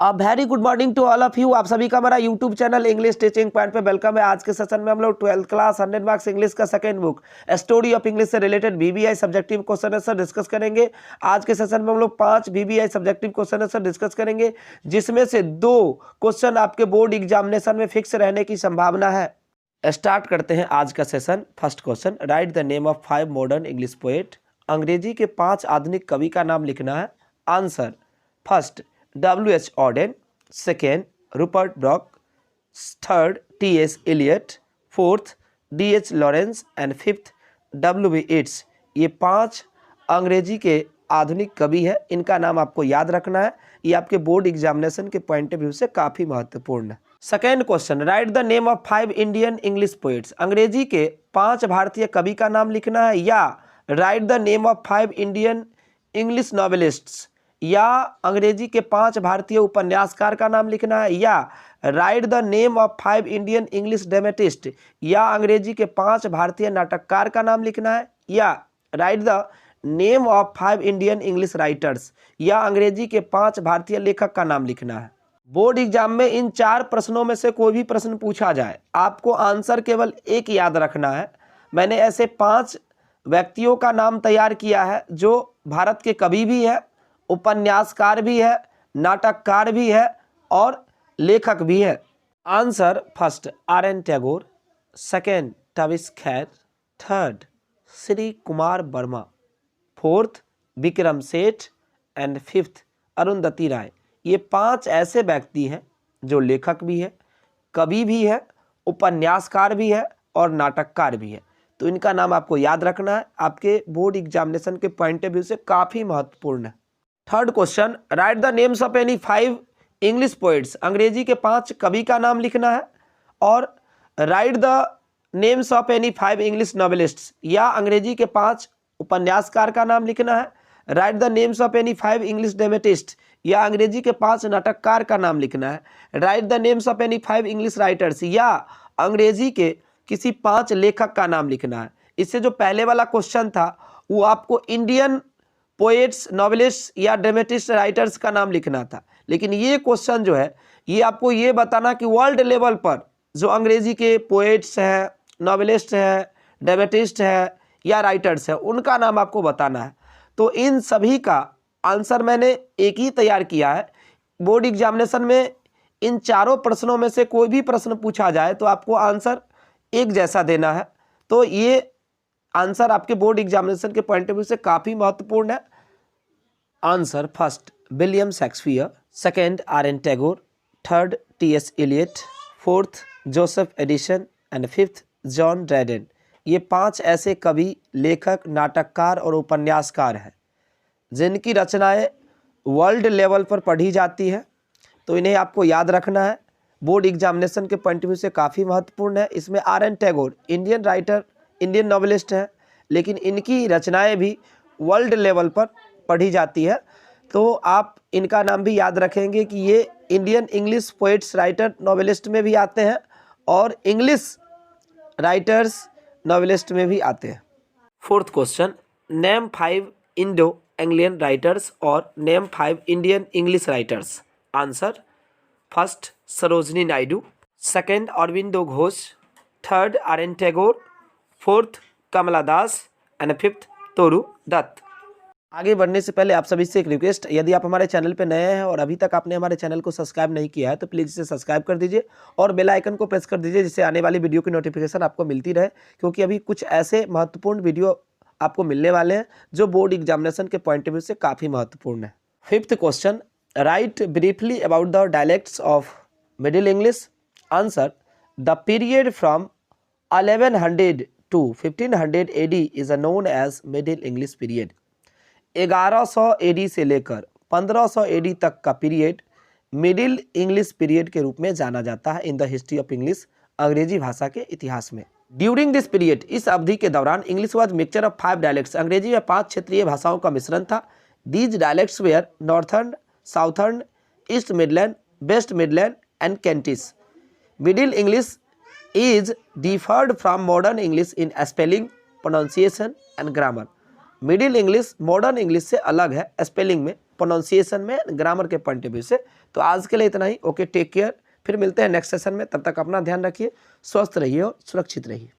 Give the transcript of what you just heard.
Very good morning to all of you. आप सभी का हमारा YouTube channel English teaching point पे वेलकम है। आज के सेशन में हम लोग 12th क्लास 100 मार्क्स इंग्लिश का second book story of English से related VBI subjective question answer discuss करेंगे। आज के सेशन में हम लोग 5 VBI subjective question answer discuss करेंगे, जिसमें से 2 क्वेश्चन आपके बोर्ड एग्जामिनेशन में फिक्स रहने की संभावना है। स्टार्ट करते हैं आज का session. First question, write the name of 5 modern English poet. अंग्रेजी के 5 आधुनिक कवि का नाम लिखना है। Answer, first W.H. Auden, second Rupert Brooke, third T.S. Eliot, fourth D.H. Lawrence and fifth W.B. Yeats. ये 5 अंग्रेजी के आधुनिक कवि है, इनका नाम आपको याद रखना है। ये आपके बोर्ड एग्जामिनेशन के पॉइंट ऑफ व्यू से काफ़ी महत्वपूर्ण है। Second question, write the name of 5 Indian English poets. अंग्रेजी के 5 भारतीय कवि का नाम लिखना है, या write the name of 5 Indian English novelists, या अंग्रेजी के 5 भारतीय उपन्यासकार का नाम लिखना है, या write the name of 5 Indian English dramatist, या अंग्रेजी के 5 भारतीय नाटककार का नाम लिखना है, या write the name of 5 Indian English writers, या अंग्रेजी के 5 भारतीय लेखक का नाम लिखना है। बोर्ड एग्जाम में इन 4 प्रश्नों में से कोई भी प्रश्न पूछा जाए, आपको आंसर केवल एक याद रखना है। मैंने ऐसे 5 व्यक्तियों का नाम तैयार किया है जो भारत के कवि भी है, उपन्यासकार भी है, नाटककार भी है और लेखक भी है। Answer, first R.N. Tagore, second टविस खैर, third Shri Kumar Verma, fourth Vikram Seth and fifth Arundhati राय। ये 5 ऐसे व्यक्ति हैं जो लेखक भी है, कवि भी है, उपन्यासकार भी है और नाटककार भी है। तो इनका नाम आपको याद रखना है, आपके बोर्ड एग्जामिनेशन के पॉइंट ऑफ व्यू से काफ़ी महत्वपूर्ण है। Third question, write the names of any 5 English poets. अंग्रेजी के 5 कवि का नाम लिखना है, और write the names of any 5 English novelists, या अंग्रेजी के 5 उपन्यासकार का नाम लिखना है। Write the names of any 5 English dramatist, या अंग्रेजी के 5 नाटककार का नाम लिखना है। Write the names of any 5 English writers, या अंग्रेजी के किसी 5 लेखक का नाम लिखना है। इससे जो पहले वाला क्वेश्चन था वो आपको इंडियन पोएट्स, नॉवेलिस्ट या ड्रामेटिस्ट राइटर्स का नाम लिखना था, लेकिन ये क्वेश्चन जो है ये आपको ये बताना कि वर्ल्ड लेवल पर जो अंग्रेजी के पोएट्स हैं, नॉवेलिस्ट हैं, ड्रामेटिस्ट हैं या राइटर्स हैं, उनका नाम आपको बताना है। तो इन सभी का आंसर मैंने एक ही तैयार किया है। बोर्ड एग्जामिनेशन में इन 4 प्रश्नों में से कोई भी प्रश्न पूछा जाए तो आपको आंसर एक जैसा देना है। तो ये आंसर आपके बोर्ड एग्जामिनेशन के पॉइंट ऑफ व्यू से काफ़ी महत्वपूर्ण है। Answer, first William Shakespeare, second R.N. Tagore, third T.S. Eliot, fourth Joseph Addison and fifth John Dryden. ये 5 ऐसे कवि, लेखक, नाटककार और उपन्यासकार हैं जिनकी रचनाएं वर्ल्ड लेवल पर पढ़ी जाती हैं। तो इन्हें आपको याद रखना है, बोर्ड एग्जामिनेशन के पॉइंट ऑफ व्यू से काफ़ी महत्वपूर्ण है। इसमें R.N. Tagore Indian writer, Indian novelist हैं, लेकिन इनकी रचनाएं भी वर्ल्ड लेवल पर पढ़ी जाती है। तो आप इनका नाम भी याद रखेंगे कि ये Indian English poets, writer, novelist में भी आते हैं और इंग्लिश राइटर्स, नॉवेलिस्ट में भी आते हैं। Fourth question, name 5 Indo Anglian writers और name 5 Indian English writers. Answer, first Sarojini Naidu, second Aurobindo Ghosh, third R.N. Tagore, fourth Kamala Das and fifth Toru Dutt. आगे बढ़ने से पहले आप सभी से एक रिक्वेस्ट, यदि आप हमारे चैनल पर नए हैं और अभी तक आपने हमारे चैनल को सब्सक्राइब नहीं किया है तो प्लीज़ इसे सब्सक्राइब कर दीजिए और बेल आइकन को प्रेस कर दीजिए, जिससे आने वाली वीडियो की नोटिफिकेशन आपको मिलती रहे, क्योंकि अभी कुछ ऐसे महत्वपूर्ण वीडियो आपको मिलने वाले हैं जो बोर्ड एग्जामिनेशन के पॉइंट ऑफ व्यू से काफ़ी महत्वपूर्ण है। Fifth question, right briefly about the dialects of middle English. Answer, the period from 1100 to 1500 AD is known as middle English period. 1100 AD से लेकर 1500 AD तक का पीरियड मिडिल इंग्लिश पीरियड के रूप में जाना जाता है in the history of English, अंग्रेजी भाषा के इतिहास में। ड्यूरिंग दिस पीरियड, इस अवधि के दौरान English was mixture of 5 dialects. अंग्रेजी में 5 क्षेत्रीय भाषाओं का मिश्रण था। These dialects were northern, southern, east midland, west midland and Kentish. Middle English is differed from modern English in spelling, pronunciation and grammar। Middle English modern English से अलग है स्पेलिंग में, प्रोनाउंसिएशन में, ग्रामर के पॉइंट ऑफ व्यू से। तो आज के लिए इतना ही। ओके, टेक केयर, फिर मिलते हैं नेक्स्ट सेशन में। तब तक अपना ध्यान रखिए, स्वस्थ रहिए और सुरक्षित रहिए।